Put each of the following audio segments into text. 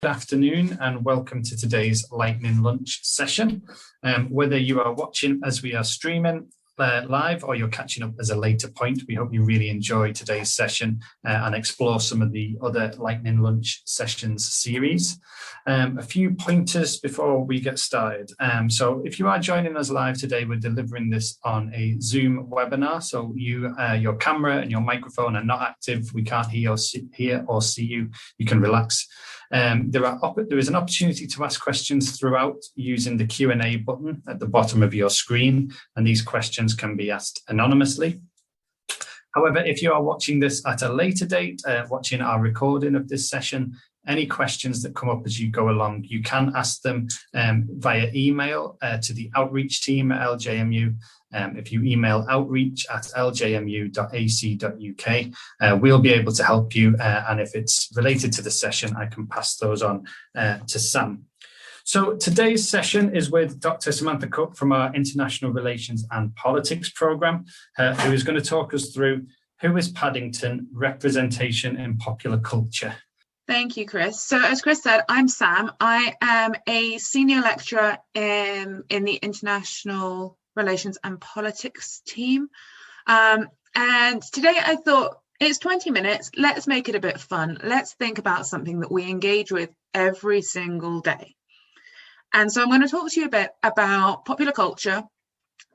Good afternoon and welcome to today's Lightning Lunch session. Whether you are watching as we are streaming live or you're catching up as a later point, we hope you really enjoy today's session and explore some of the other Lightning Lunch sessions series. A few pointers before we get started. So if you are joining us live today, we're delivering this on a Zoom webinar. So your camera and your microphone are not active. We can't hear or see you. You can relax. There is an opportunity to ask questions throughout using the Q&A button at the bottom of your screen, and these questions can be asked anonymously. However, if you are watching this at a later date, watching our recording of this session, any questions that come up as you go along, you can ask them via email to the outreach team at LJMU. If you email outreach@ljmu.ac.uk, we'll be able to help you. And if it's related to the session, I can pass those on to Sam. So today's session is with Dr. Samantha Cook from our International Relations and Politics program, who is going to talk us through who is Paddington, representation in popular culture. Thank you, Chris. So as Chris said, I'm Sam. I am a senior lecturer in the International Relations and Politics team. And today I thought it's 20 minutes. Let's make it a bit fun. Let's think about something that we engage with every single day. And so I'm going to talk to you a bit about popular culture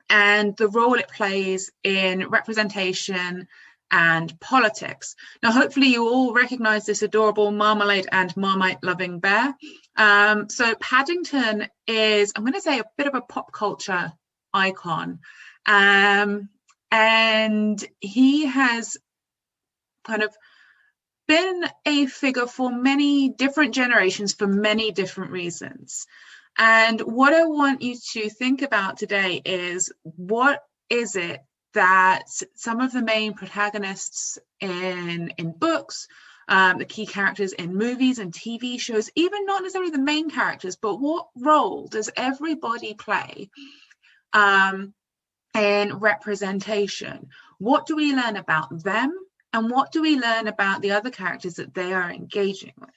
and the role it plays in representation and politics. Now, hopefully you all recognize this adorable marmalade and Marmite loving bear. So Paddington is, I'm going to say, a bit of a pop culture icon. And he has kind of been a figure for many different generations for many different reasons. And what I want you to think about today is, what is it that some of the main protagonists in books, the key characters in movies and TV shows, even not necessarily the main characters, but what role does everybody play in representation? What do we learn about them, and what do we learn about the other characters that they are engaging with?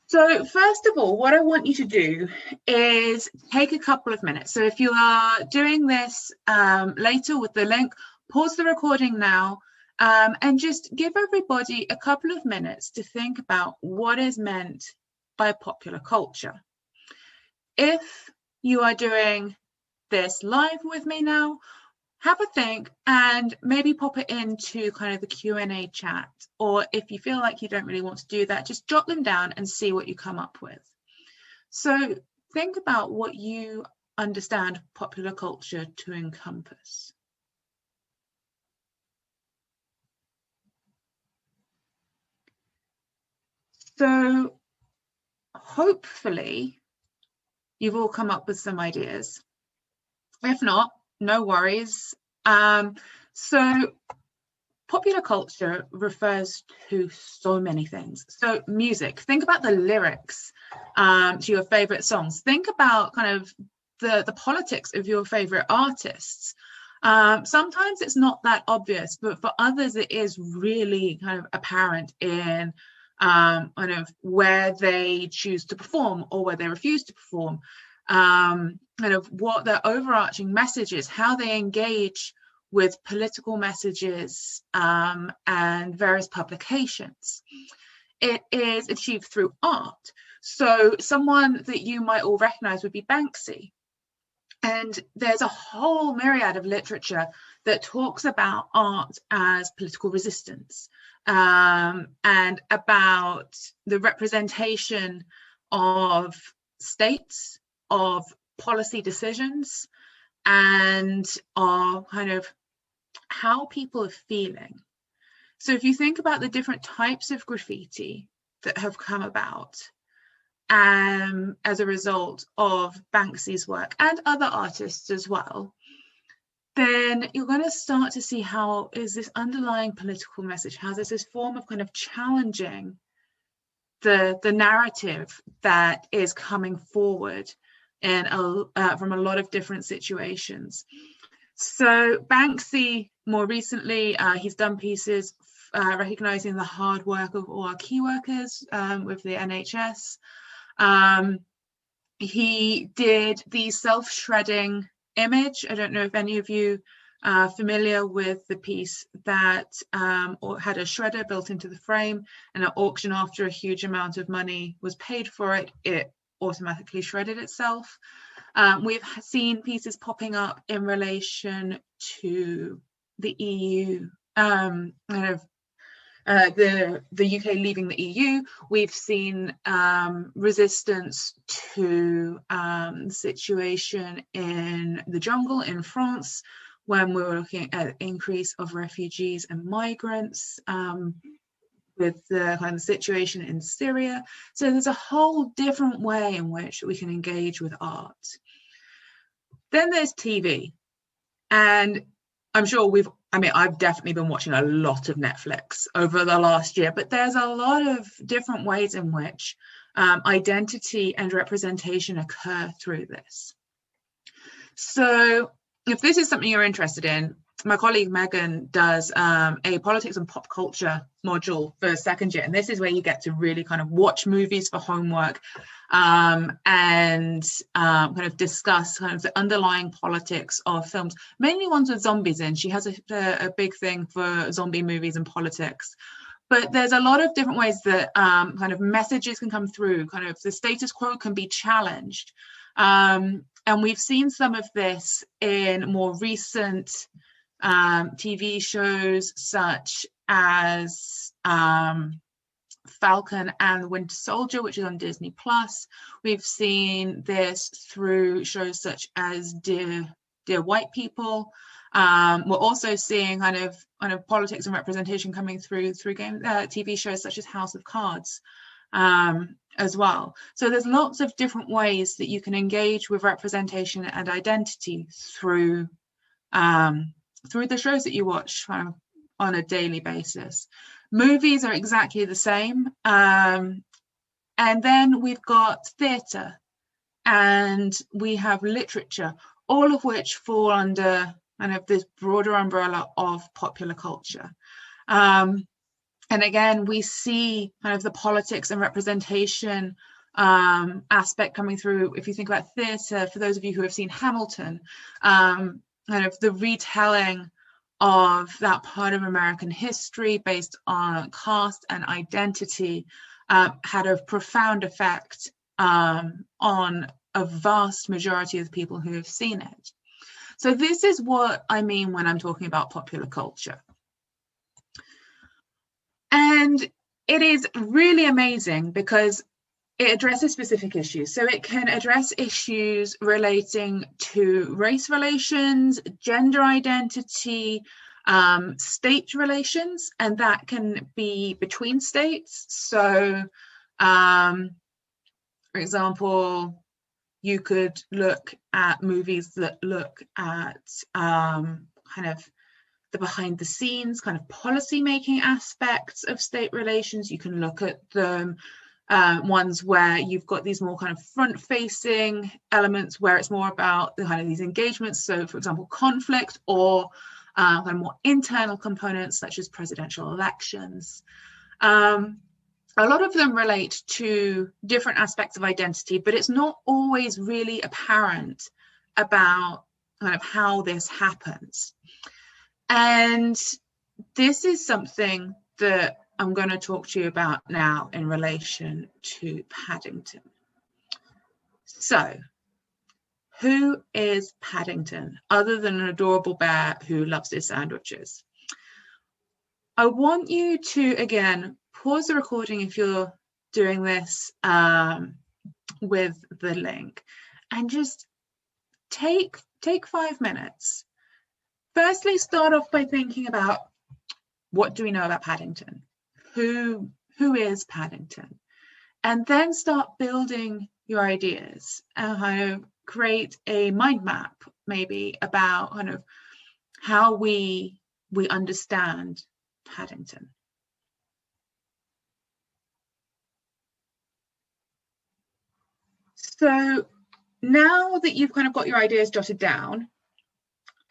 So first of all, what I want you to do is take a couple of minutes. So if you are doing this later with the link, pause the recording now and just give everybody a couple of minutes to think about what is meant by popular culture. If you are doing this live with me now, have a think and maybe pop it into kind of the Q&A chat. Or if you feel like you don't really want to do that, just jot them down and see what you come up with. So think about what you understand popular culture to encompass. So hopefully you've all come up with some ideas. If not, no worries. So popular culture refers to so many things. So music, think about the lyrics to your favorite songs. Think about kind of the politics of your favorite artists. Sometimes it's not that obvious, but for others it is really kind of apparent in kind of where they choose to perform or where they refuse to perform. Kind of what their overarching message is, how they engage with political messages and various publications. It is achieved through art. So someone that you might all recognize would be Banksy. And there's a whole myriad of literature that talks about art as political resistance and about the representation of states, of policy decisions, and of kind of how people are feeling. So if you think about the different types of graffiti that have come about as a result of Banksy's work and other artists as well, then you're going to start to see how is this underlying political message, how there's this form of kind of challenging the narrative that is coming forward from a lot of different situations. So Banksy, more recently, he's done pieces recognising the hard work of all our key workers with the NHS. He did the self-shredding image. I don't know if any of you are familiar with the piece that had a shredder built into the frame, and at auction, after a huge amount of money was paid for it, it automatically shredded itself. We've seen pieces popping up in relation to the EU, the UK leaving the EU. We've seen resistance to the situation in the jungle in France, when we were looking at increase of refugees and migrants, with the kind of situation in Syria. So there's a whole different way in which we can engage with art. Then there's TV, and I'm sure I've definitely been watching a lot of Netflix over the last year, but there's a lot of different ways in which identity and representation occur through this. So if this is something you're interested in, my colleague Megan does a politics and pop culture module for second year, and this is where you get to really kind of watch movies for homework and kind of discuss kind of the underlying politics of films, mainly ones with zombies in. She has a big thing for zombie movies and politics. But there's a lot of different ways that kind of messages can come through, kind of the status quo can be challenged. And we've seen some of this in more recent TV shows such as Falcon and the Winter Soldier, which is on Disney+. We've seen this through shows such as Dear White People. We're also seeing kind of politics and representation coming through TV shows such as House of Cards as well. So there's lots of different ways that you can engage with representation and identity through the shows that you watch on a daily basis. Movies are exactly the same. And then we've got theatre and we have literature, all of which fall under kind of this broader umbrella of popular culture. And again, we see kind of the politics and representation aspect coming through. If you think about theatre, for those of you who have seen Hamilton, kind of the retelling of that part of American history based on caste and identity had a profound effect on a vast majority of the people who have seen it. So this is what I mean when I'm talking about popular culture. And it is really amazing because it addresses specific issues. So it can address issues relating to race relations, gender identity, state relations, and that can be between states. So, for example, you could look at movies that look at kind of the behind the scenes kind of policy making aspects of state relations. You can look at them ones where you've got these more kind of front facing elements where it's more about the kind of these engagements. So for example, conflict, or kind of more internal components such as presidential elections. A lot of them relate to different aspects of identity, but it's not always really apparent about kind of how this happens. And this is something that I'm going to talk to you about now in relation to Paddington. So, who is Paddington, other than an adorable bear who loves his sandwiches? I want you to, again, pause the recording if you're doing this with the link, and just take 5 minutes. Firstly, start off by thinking about, what do we know about Paddington? Who is Paddington? And then start building your ideas and kind of create a mind map, maybe, about kind of how we understand Paddington. So now that you've kind of got your ideas jotted down,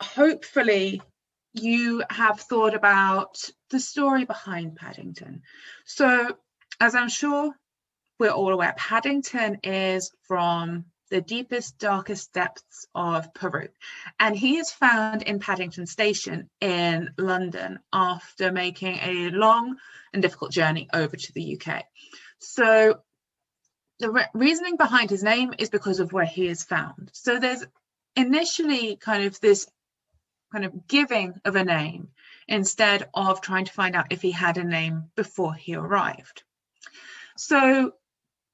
hopefully you have thought about the story behind Paddington. So, as I'm sure we're all aware, Paddington is from the deepest, darkest depths of Peru. And he is found in Paddington Station in London after making a long and difficult journey over to the UK. So the reasoning behind his name is because of where he is found. So there's initially kind of this kind of giving of a name instead of trying to find out if he had a name before he arrived. So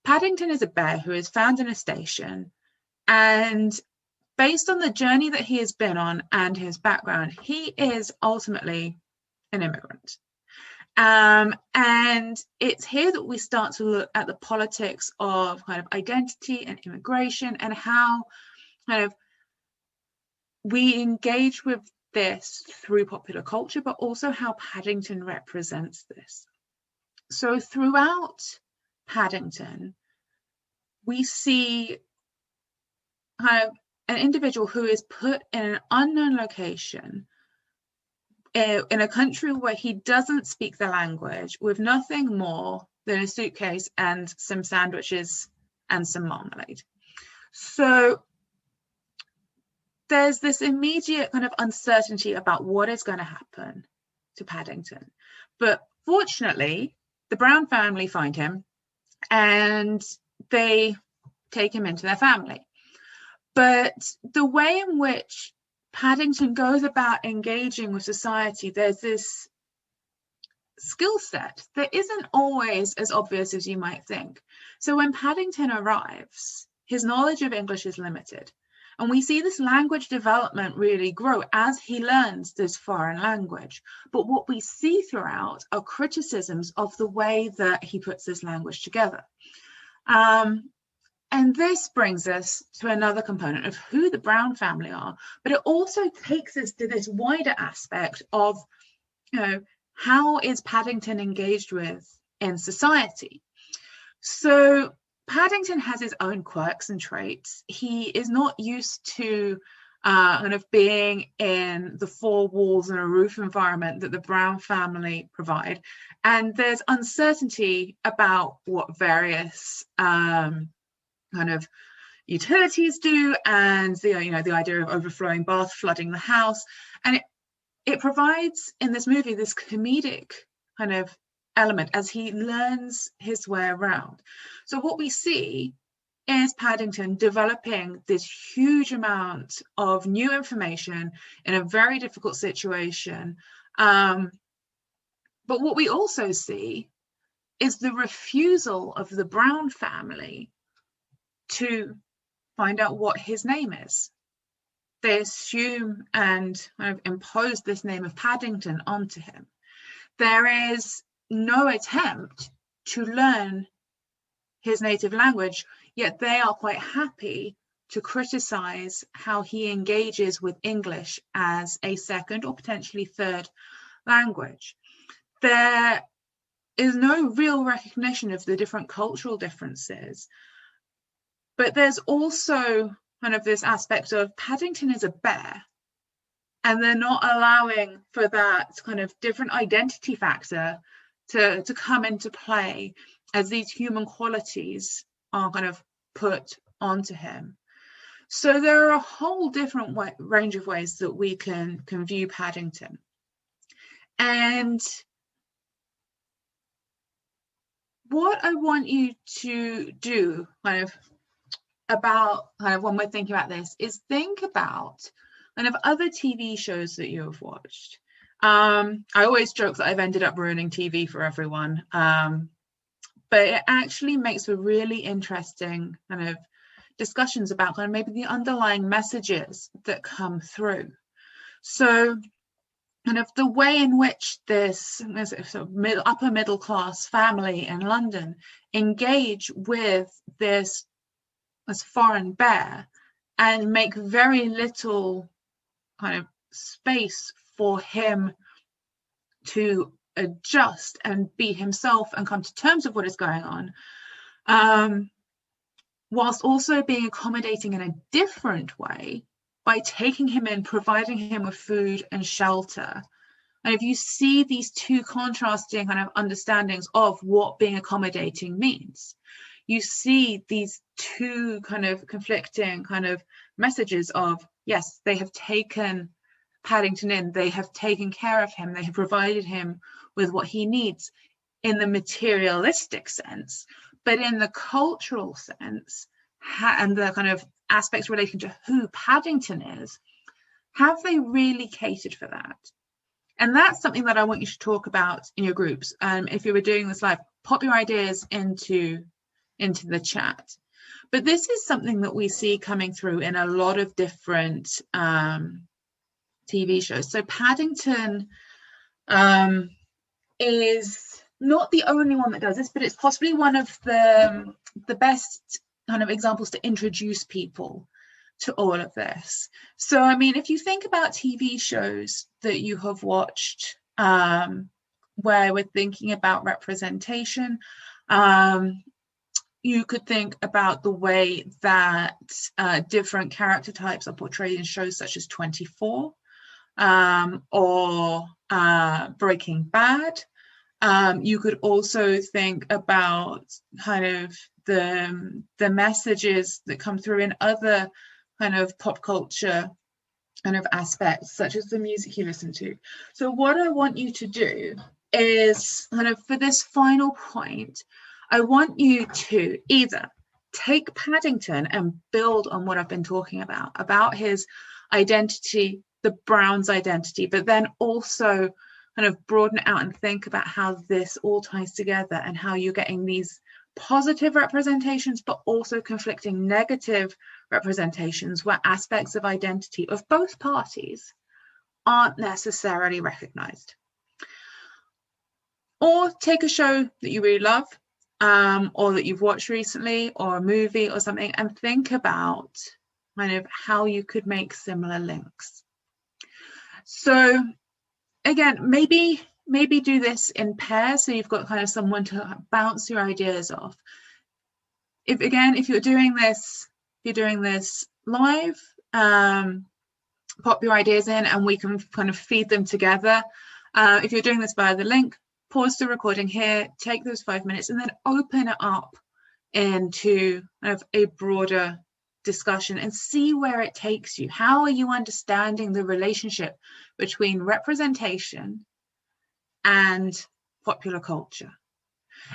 Paddington is a bear who is found in a station, and based on the journey that he has been on and his background, he is ultimately an immigrant. And it's here that we start to look at the politics of kind of identity and immigration, and how kind of we engage with this through popular culture, but also how Paddington represents this. So throughout Paddington, we see kind of an individual who is put in an unknown location in a country where he doesn't speak the language, with nothing more than a suitcase and some sandwiches and some marmalade. So there's this immediate kind of uncertainty about what is going to happen to Paddington. But fortunately, the Brown family find him and they take him into their family. But the way in which Paddington goes about engaging with society, there's this skill set that isn't always as obvious as you might think. So when Paddington arrives, his knowledge of English is limited. And we see this language development really grow as he learns this foreign language. But what we see throughout are criticisms of the way that he puts this language together. And this brings us to another component of who the Brown family are, but it also takes us to this wider aspect of, you know, how is Paddington engaged with in society? So Paddington has his own quirks and traits. He is not used to kind of being in the four walls and a roof environment that the Brown family provide. And there's uncertainty about what various kind of utilities do, and the idea of overflowing bath flooding the house. And it provides in this movie this comedic kind of element as he learns his way around. So what we see is Paddington developing this huge amount of new information in a very difficult situation. But what we also see is the refusal of the Brown family to find out what his name is. They assume and kind of impose this name of Paddington onto him. There is no attempt to learn his native language, yet they are quite happy to criticize how he engages with English as a second or potentially third language. There is no real recognition of the different cultural differences. But there's also kind of this aspect of Paddington is a bear, and they're not allowing for that kind of different identity factor to come into play as these human qualities are kind of put onto him. So there are a whole different range of ways that we can view Paddington. And what I want you to do kind of about kind of when we're thinking about this is think about kind of other TV shows that you have watched. I always joke that I've ended up ruining TV for everyone, but it actually makes for really interesting kind of discussions about kind of maybe the underlying messages that come through. So kind of the way in which this sort of upper middle class family in London engage with this foreign bear and make very little kind of space for him to adjust and be himself and come to terms with what is going on, whilst also being accommodating in a different way by taking him in, providing him with food and shelter. And if you see these two contrasting kind of understandings of what being accommodating means, you see these two kind of conflicting kind of messages of, yes, they have taken Paddington in, they have taken care of him, they have provided him with what he needs in the materialistic sense, but in the cultural sense, and the kind of aspects relating to who Paddington is, have they really catered for that? And that's something that I want you to talk about in your groups. If you were doing this live, pop your ideas into the chat. But this is something that we see coming through in a lot of different TV shows. So Paddington is not the only one that does this, but it's possibly one of the best kind of examples to introduce people to all of this. So, I mean, if you think about TV shows that you have watched where we're thinking about representation, you could think about the way that different character types are portrayed in shows such as 24 or Breaking Bad. You could also think about kind of the messages that come through in other kind of pop culture kind of aspects, such as the music you listen to. So what I want you to do is kind of, for this final point, I want you to either take Paddington and build on what I've been talking about his identity, the Brown's identity, but then also kind of broaden it out and think about how this all ties together and how you're getting these positive representations, but also conflicting negative representations where aspects of identity of both parties aren't necessarily recognized. Or take a show that you really love, or that you've watched recently, or a movie or something, and think about kind of how you could make similar links. So again, maybe do this in pairs, so you've got kind of someone to bounce your ideas off. If you're doing this live, pop your ideas in and we can kind of feed them together. If you're doing this via the link, pause the recording here, take those 5 minutes, and then open it up into kind of a broader discussion and see where it takes you. How are you understanding the relationship between representation and popular culture?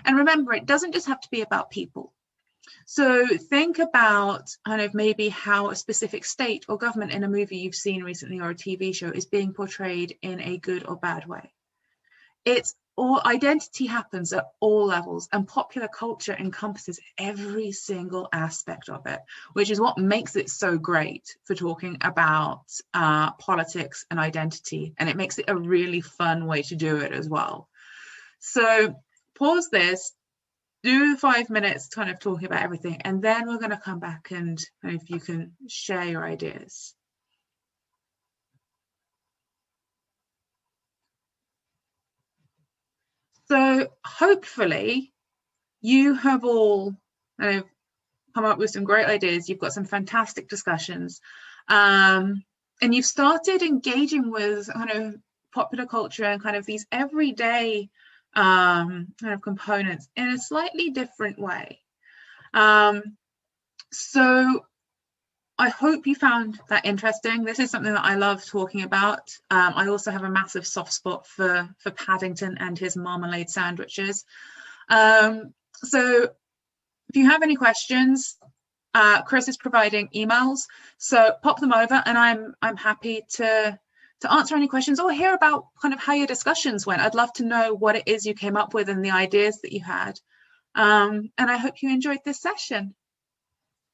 And remember, it doesn't just have to be about people. So think about kind of maybe how a specific state or government in a movie you've seen recently or a TV show is being portrayed in a good or bad way. Identity happens at all levels, and popular culture encompasses every single aspect of it, which is what makes it so great for talking about politics and identity, and it makes it a really fun way to do it as well. So pause this, do 5 minutes kind of talking about everything, and then we're going to come back and if you can share your ideas. So hopefully you have all kind of come up with some great ideas. You've got some fantastic discussions, and you've started engaging with kind of popular culture and kind of these everyday kind of components in a slightly different way. So I hope you found that interesting. This is something that I love talking about. I also have a massive soft spot for Paddington and his marmalade sandwiches. So if you have any questions, Chris is providing emails, so pop them over, and I'm happy to answer any questions or hear about kind of how your discussions went. I'd love to know what it is you came up with and the ideas that you had. And I hope you enjoyed this session.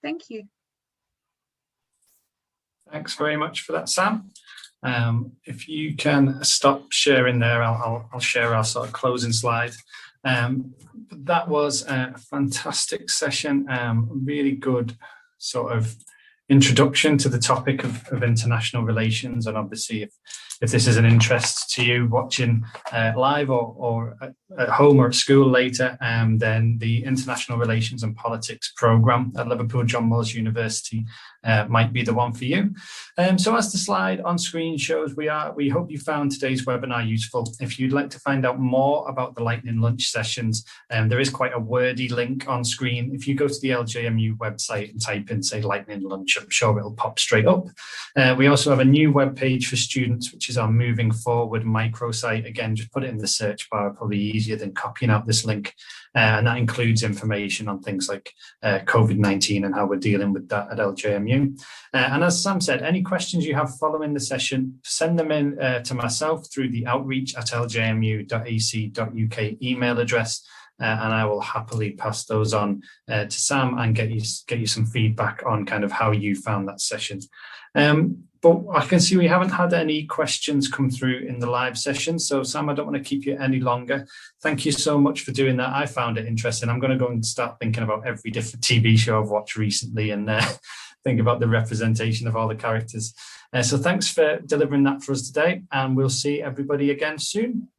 Thank you. Thanks very much for that, Sam. If you can stop sharing there, I'll share our sort of closing slide. That was a fantastic session, really good sort of introduction to the topic of international relations. And obviously, if this is an interest to you watching live or at home or at school later, then the International Relations and Politics programme at Liverpool John Moores University might be the one for you. So as the slide on screen shows, we hope you found today's webinar useful. If you'd like to find out more about the Lightning Lunch sessions, there is quite a wordy link on screen. If you go to the LJMU website and type in, say, Lightning Lunch, I'm sure it'll pop straight up. We also have a new webpage for students, which is our Moving Forward microsite. Again, just put it in the search bar, probably easier than copying out this link. And that includes information on things like COVID-19 and how we're dealing with that at LJMU. And as Sam said, any questions you have following the session, send them in to myself through the outreach@ljmu.ac.uk email address. And I will happily pass those on to Sam and get you some feedback on kind of how you found that session. But I can see we haven't had any questions come through in the live session. So Sam, I don't want to keep you any longer. Thank you so much for doing that. I found it interesting. I'm going to go and start thinking about every different TV show I've watched recently and think about the representation of all the characters. So thanks for delivering that for us today, and we'll see everybody again soon.